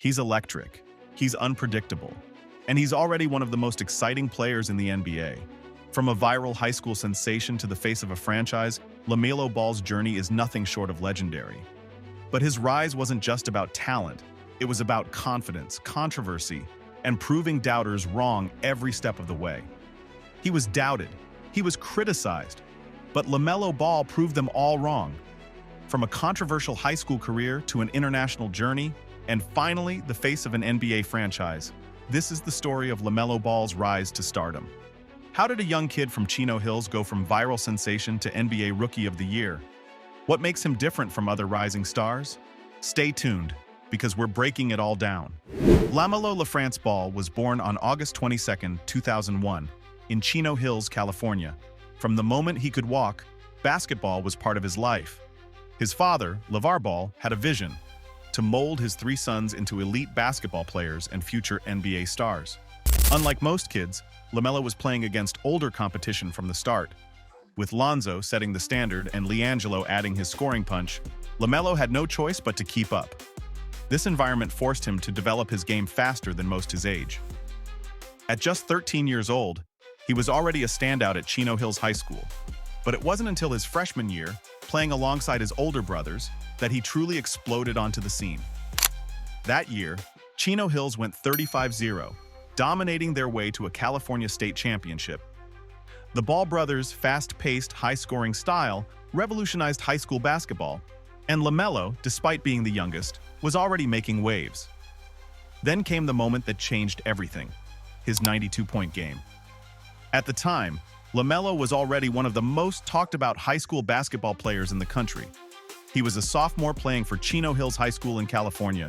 He's electric, he's unpredictable, and he's already one of the most exciting players in the NBA. From a viral high school sensation to the face of a franchise, LaMelo Ball's journey is nothing short of legendary. But his rise wasn't just about talent, it was about confidence, controversy, and proving doubters wrong every step of the way. He was doubted, he was criticized, but LaMelo Ball proved them all wrong. From a controversial high school career to an international journey, and finally the face of an NBA franchise, this is the story of LaMelo Ball's rise to stardom. How did a young kid from Chino Hills go from viral sensation to NBA Rookie of the Year? What makes him different from other rising stars? Stay tuned, because we're breaking it all down. LaMelo LaFrance Ball was born on August 22, 2001, in Chino Hills, California. From the moment he could walk, basketball was part of his life. His father, LaVar Ball, had a vision to mold his three sons into elite basketball players and future NBA stars. Unlike most kids, LaMelo was playing against older competition from the start. With Lonzo setting the standard and LiAngelo adding his scoring punch, LaMelo had no choice but to keep up. This environment forced him to develop his game faster than most his age. At just 13 years old, he was already a standout at Chino Hills High School. But it wasn't until his freshman year, playing alongside his older brothers, that he truly exploded onto the scene. That year, Chino Hills went 35-0, dominating their way to a California state championship. The Ball brothers' fast-paced, high-scoring style revolutionized high school basketball, and LaMelo, despite being the youngest, was already making waves. Then came the moment that changed everything, his 92-point game. At the time, LaMelo was already one of the most talked-about high school basketball players in the country. He was a sophomore playing for Chino Hills High School in California,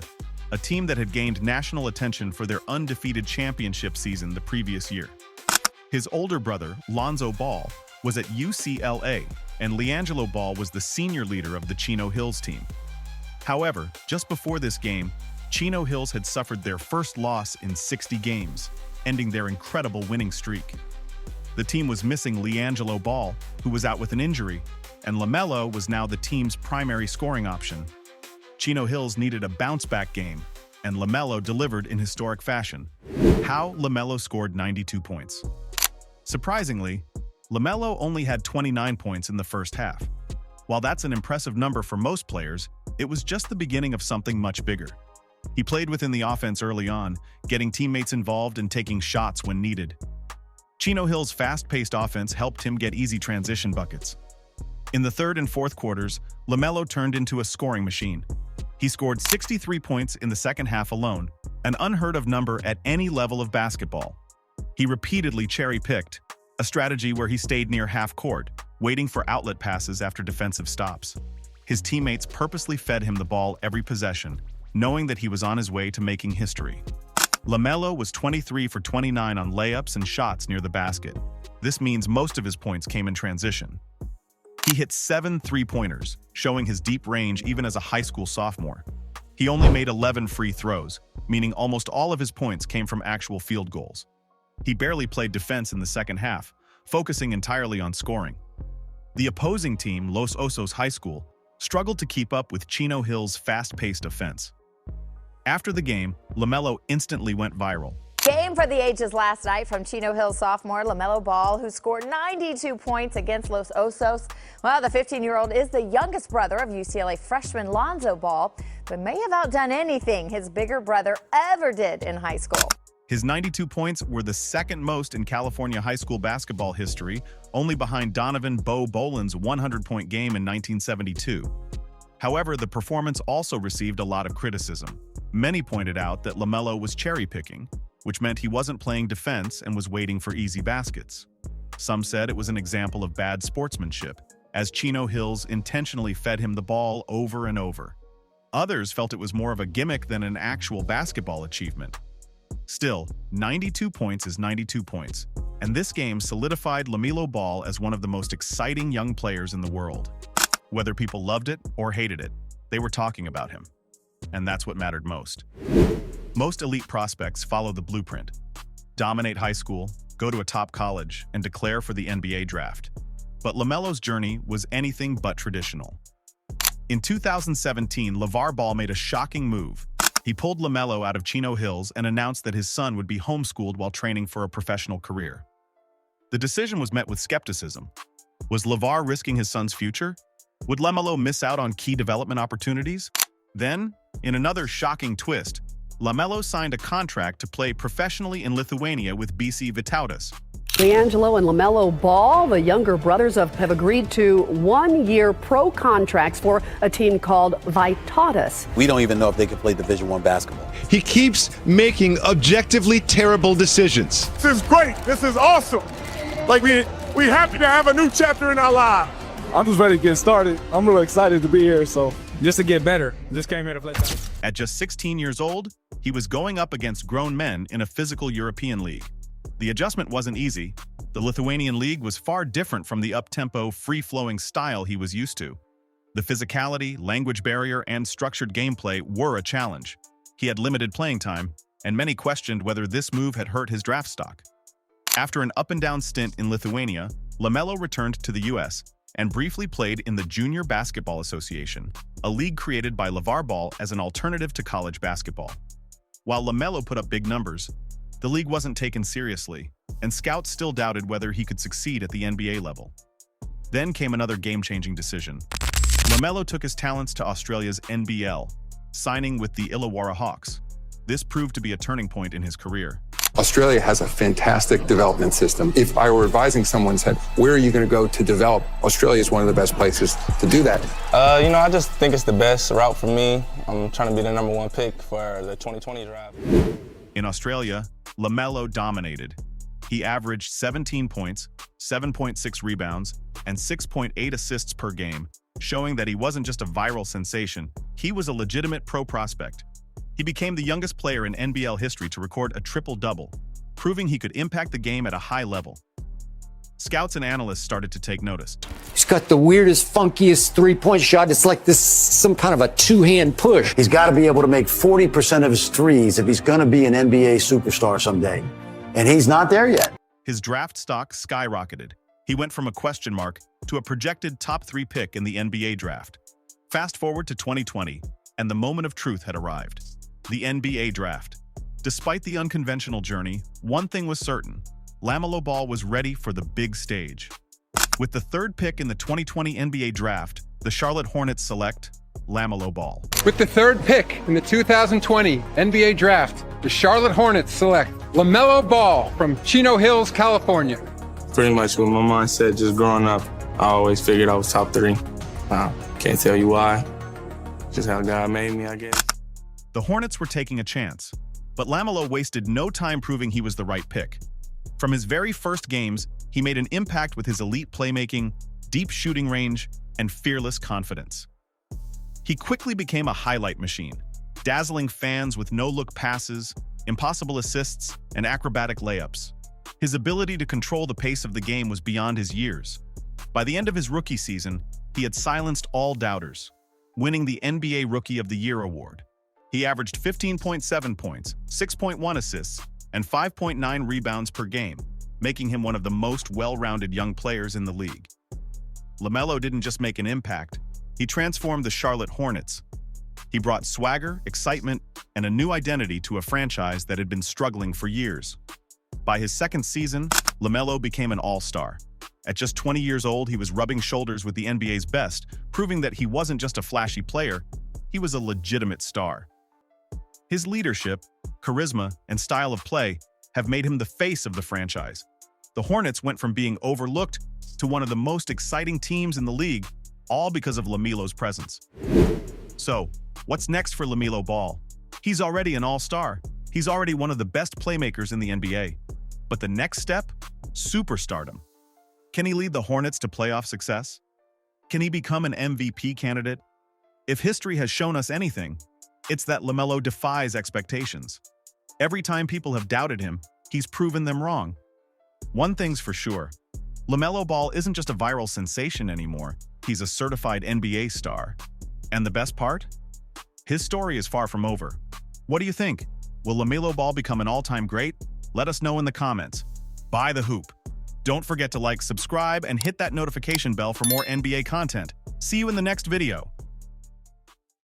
a team that had gained national attention for their undefeated championship season the previous year. His older brother, Lonzo Ball, was at UCLA, and LiAngelo Ball was the senior leader of the Chino Hills team. However, just before this game, Chino Hills had suffered their first loss in 60 games, ending their incredible winning streak. The team was missing LiAngelo Ball, who was out with an injury, and LaMelo was now the team's primary scoring option. Chino Hills needed a bounce-back game, and LaMelo delivered in historic fashion. How LaMelo scored 92 points. Surprisingly, LaMelo only had 29 points in the first half. While that's an impressive number for most players, it was just the beginning of something much bigger. He played within the offense early on, getting teammates involved and taking shots when needed. Chino Hills' fast-paced offense helped him get easy transition buckets. In the third and fourth quarters, LaMelo turned into a scoring machine. He scored 63 points in the second half alone, an unheard-of number at any level of basketball. He repeatedly cherry-picked, a strategy where he stayed near half-court, waiting for outlet passes after defensive stops. His teammates purposely fed him the ball every possession, knowing that he was on his way to making history. LaMelo was 23 for 29 on layups and shots near the basket. This means most of his points came in transition. He hit 7 three-pointers, showing his deep range even as a high school sophomore. He only made 11 free throws, meaning almost all of his points came from actual field goals. He barely played defense in the second half, focusing entirely on scoring. The opposing team, Los Osos High School, struggled to keep up with Chino Hills' fast-paced offense. After the game, LaMelo instantly went viral. Game for the ages last night from Chino Hills sophomore LaMelo Ball, who scored 92 points against Los Osos. Well, the 15-year-old is the youngest brother of UCLA freshman Lonzo Ball, but may have outdone anything his bigger brother ever did in high school. His 92 points were the second most in California high school basketball history, only behind Donovan "Bo" Boland's 100-point game in 1972. However, the performance also received a lot of criticism. Many pointed out that LaMelo was cherry-picking, which meant he wasn't playing defense and was waiting for easy baskets. Some said it was an example of bad sportsmanship, as Chino Hills intentionally fed him the ball over and over. Others felt it was more of a gimmick than an actual basketball achievement. Still, 92 points is 92 points, and this game solidified LaMelo Ball as one of the most exciting young players in the world. Whether people loved it or hated it, they were talking about him. And that's what mattered most. Most elite prospects follow the blueprint: dominate high school, go to a top college, and declare for the NBA draft. But LaMelo's journey was anything but traditional. In 2017, LaVar Ball made a shocking move. He pulled LaMelo out of Chino Hills and announced that his son would be homeschooled while training for a professional career. The decision was met with skepticism. Was LeVar risking his son's future? Would LaMelo miss out on key development opportunities? Then, in another shocking twist, LaMelo signed a contract to play professionally in Lithuania with BC Vitautas. LiAngelo and LaMelo Ball, the younger brothers, have agreed to one-year pro contracts for a team called Vitautas. We don't even know if they can play Division I basketball. He keeps making objectively terrible decisions. This is great. This is awesome. Like, we happy to have a new chapter in our lives. I'm just ready to get started. I'm really excited to be here, so just to get better. Just came here to play. At just 16 years old, he was going up against grown men in a physical European league. The adjustment wasn't easy. The Lithuanian league was far different from the up-tempo, free-flowing style he was used to. The physicality, language barrier, and structured gameplay were a challenge. He had limited playing time, and many questioned whether this move had hurt his draft stock. After an up-and-down stint in Lithuania, LaMelo returned to the U.S. and briefly played in the Junior Basketball Association, a league created by LeVar Ball as an alternative to college basketball. While LaMelo put up big numbers, the league wasn't taken seriously, and scouts still doubted whether he could succeed at the NBA level. Then came another game-changing decision. LaMelo took his talents to Australia's NBL, signing with the Illawarra Hawks. This proved to be a turning point in his career. Australia has a fantastic development system. If I were advising someone said, where are you going to go to develop? Australia is one of the best places to do that. I just think it's the best route for me. I'm trying to be the #1 pick for the 2020 draft. In Australia, LaMelo dominated. He averaged 17 points, 7.6 rebounds, and 6.8 assists per game, showing that he wasn't just a viral sensation, he was a legitimate pro prospect. He became the youngest player in NBL history to record a triple-double, proving he could impact the game at a high level. Scouts and analysts started to take notice. He's got the weirdest, funkiest three-point shot. It's like this, some kind of a two-hand push. He's got to be able to make 40% of his threes if he's going to be an NBA superstar someday. And he's not there yet. His draft stock skyrocketed. He went from a question mark to a projected top 3 pick in the NBA draft. Fast forward to 2020, and the moment of truth had arrived. The NBA draft. Despite the unconventional journey, one thing was certain. LaMelo Ball was ready for the big stage. With the 3rd pick in the 2020 NBA draft, the Charlotte Hornets select LaMelo Ball. With the 3rd pick in the 2020 NBA draft, the Charlotte Hornets select LaMelo Ball from Chino Hills, California. Pretty much what my mind said just growing up. I always figured I was top 3. Can't tell you why. Just how God made me, I guess. The Hornets were taking a chance, but LaMelo wasted no time proving he was the right pick. From his very first games, he made an impact with his elite playmaking, deep shooting range, and fearless confidence. He quickly became a highlight machine, dazzling fans with no-look passes, impossible assists, and acrobatic layups. His ability to control the pace of the game was beyond his years. By the end of his rookie season, he had silenced all doubters, winning the NBA Rookie of the Year award. He averaged 15.7 points, 6.1 assists, and 5.9 rebounds per game, making him one of the most well-rounded young players in the league. LaMelo didn't just make an impact, he transformed the Charlotte Hornets. He brought swagger, excitement, and a new identity to a franchise that had been struggling for years. By his 2nd season, LaMelo became an all-star. At just 20 years old, he was rubbing shoulders with the NBA's best, proving that he wasn't just a flashy player, he was a legitimate star. His leadership, charisma, and style of play have made him the face of the franchise. The Hornets went from being overlooked to one of the most exciting teams in the league, all because of LaMelo's presence. So, what's next for LaMelo Ball? He's already an all-star. He's already one of the best playmakers in the NBA. But the next step? Superstardom. Can he lead the Hornets to playoff success? Can he become an MVP candidate? If history has shown us anything, it's that LaMelo defies expectations. Every time people have doubted him, he's proven them wrong. One thing's for sure, LaMelo Ball isn't just a viral sensation anymore, he's a certified NBA star. And the best part? His story is far from over. What do you think? Will LaMelo Ball become an all-time great? Let us know in the comments. Buy the hoop. Don't forget to like, subscribe, and hit that notification bell for more NBA content. See you in the next video.